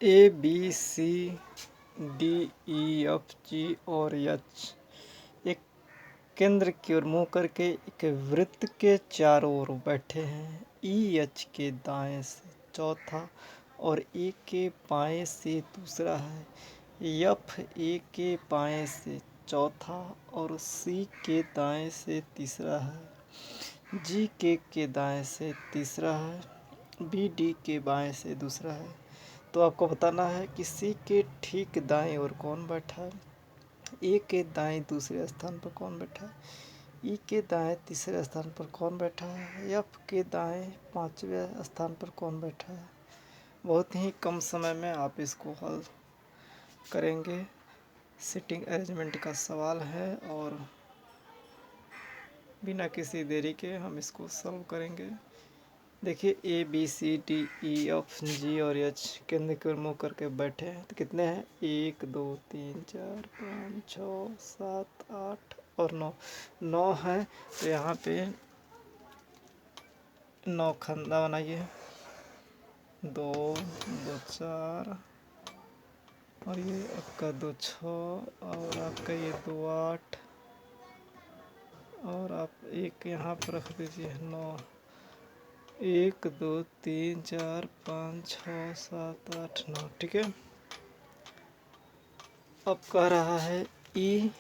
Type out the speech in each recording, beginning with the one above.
ए B C D E F G और H एक केंद्र की ओर मुंह करके एक वृत्त के चारों ओर बैठे हैं। ई एच के दाएं से चौथा और ए के बाएं से दूसरा है। एफ ए के बाएं से चौथा और सी के दाएं से तीसरा है। जी के दाएं से तीसरा है। बी डी के बाएं से दूसरा है। तो आपको बताना है कि सी के ठीक दाएं ओर कौन बैठा है, ए के दाएं दूसरे स्थान पर कौन बैठा है, ई के दाएं तीसरे स्थान पर कौन बैठा है, एफ के दाएं पांचवें स्थान पर कौन बैठा है। बहुत ही कम समय में आप इसको हल करेंगे। सिटिंग अरेंजमेंट का सवाल है और बिना किसी देरी के हम इसको सॉल्व करेंगे। देखिए A B C D E F G और एच केंद्र की ओर मुँह करके बैठे हैं। तो कितने हैं, 1 2 3 4 5 6 7 8 और 9, 9 है। तो यहाँ पे 9 खंदा बनाइए, 2 2 4 और ये आपका 2 6 और आपका ये 2 8 और आप एक यहाँ पर रख दीजिए 9, 1 2 3 4 5 6 7 8 9। ठीक है। अब कह रहा है ई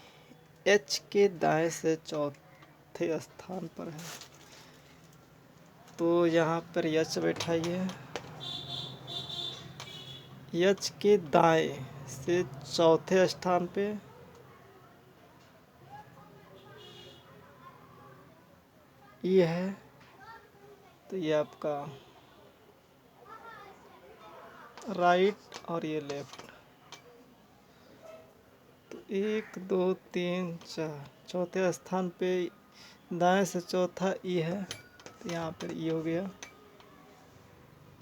एच के दाएं से चौथे स्थान पर है। तो यहाँ पर एच बैठाइए। एच के दाएं से चौथे स्थान पे ई है। तो ये आपका राइट और ये लेफ्ट। तो 1 2 3 4 चौथे स्थान पे दाएं से चौथा ई है। तो यहाँ पर ई हो गया।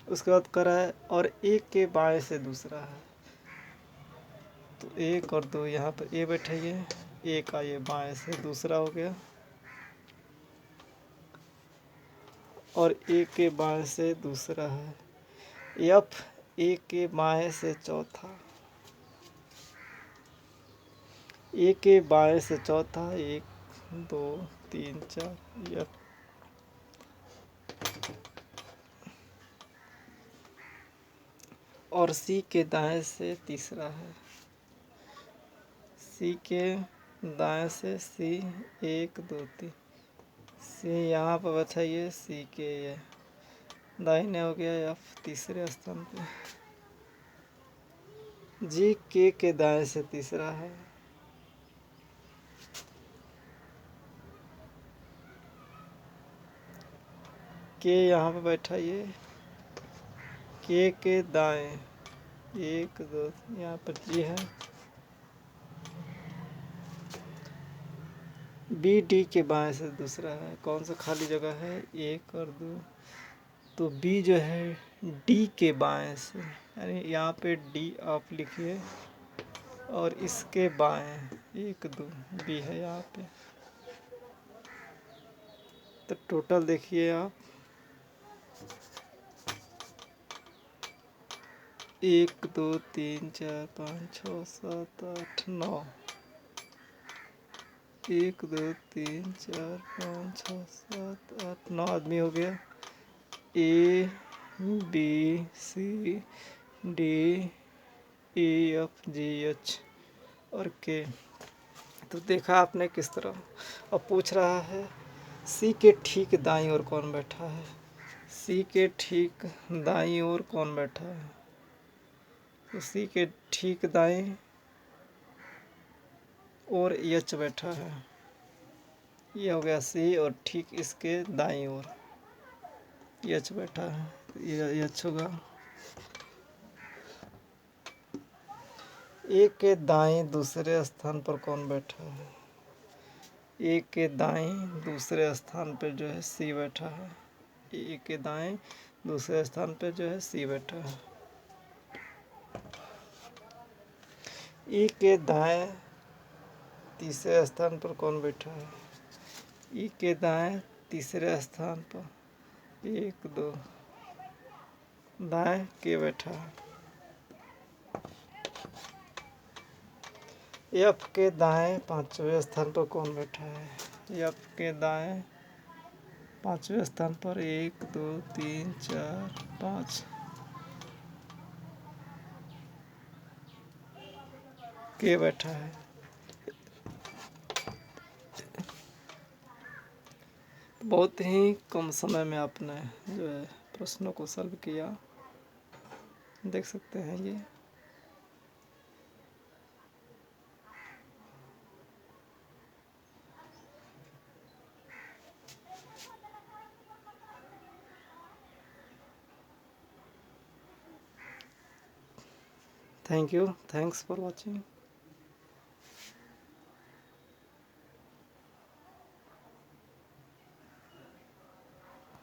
उसके बाद करा है और एक के बाएं से दूसरा है। तो 1 और 2 यहाँ पर ए बैठाइए, एक का ये बाएं से दूसरा हो गया और ए के बाएं से दूसरा है। एफ ए के बाएं से चौथा, ए के बाएं से चौथा 1 2 3 4 एफ। और सी के दाएं से तीसरा है। सी के दाएं से सी 1 2 3, सी यहाँ पर बैठाइए, सी के ये दाहिने हो गया एफ तीसरे स्थान पे। जी के दाएं से तीसरा है। के यहाँ पे बैठाइए, के दाएं 1 2, यहाँ पर जी है। बी डी के बाएं से दूसरा है। कौन सा खाली जगह है, 1 और 2। तो बी जो है डी के बाएं से, यानी यहाँ पे डी आप लिखिए और इसके बाएं 1 2 बी है यहाँ पे। तो टोटल देखिए आप 1 2 3 4 5 6 7 8 9, 1 2 3 4 5 6 7 8 9 आदमी हो गया। A B C D E F G H और के। तो देखा आपने किस तरह। अब पूछ रहा है सी के ठीक दाईं ओर कौन बैठा है। सी के ठीक दाईं ओर कौन बैठा है। तो सी के ठीक दाईं और एच बैठा है। ये हो गया सी और ठीक इसके दाईं ओर एच बैठा है। तो ये एच होगा। ए के दाएं दूसरे स्थान पर कौन बैठा है। ए के दाएं दूसरे स्थान पर जो है सी बैठा है। ए के दाएं दूसरे स्थान पर जो है सी बैठा है। ई के दाएं तीसरे स्थान पर कौन बैठा है। ई के दाएं तीसरे स्थान पर 1 2 दाएं के बैठा है। एफ के दाएं पांचवें स्थान पर कौन बैठा है? एफ के दाएं पांचवें स्थान पर 1 2 3 4 5 के बैठा है। बहुत ही कम समय में आपने जो है प्रश्नों को सॉल्व किया, देख सकते हैं ये। Thank you, thanks for watching.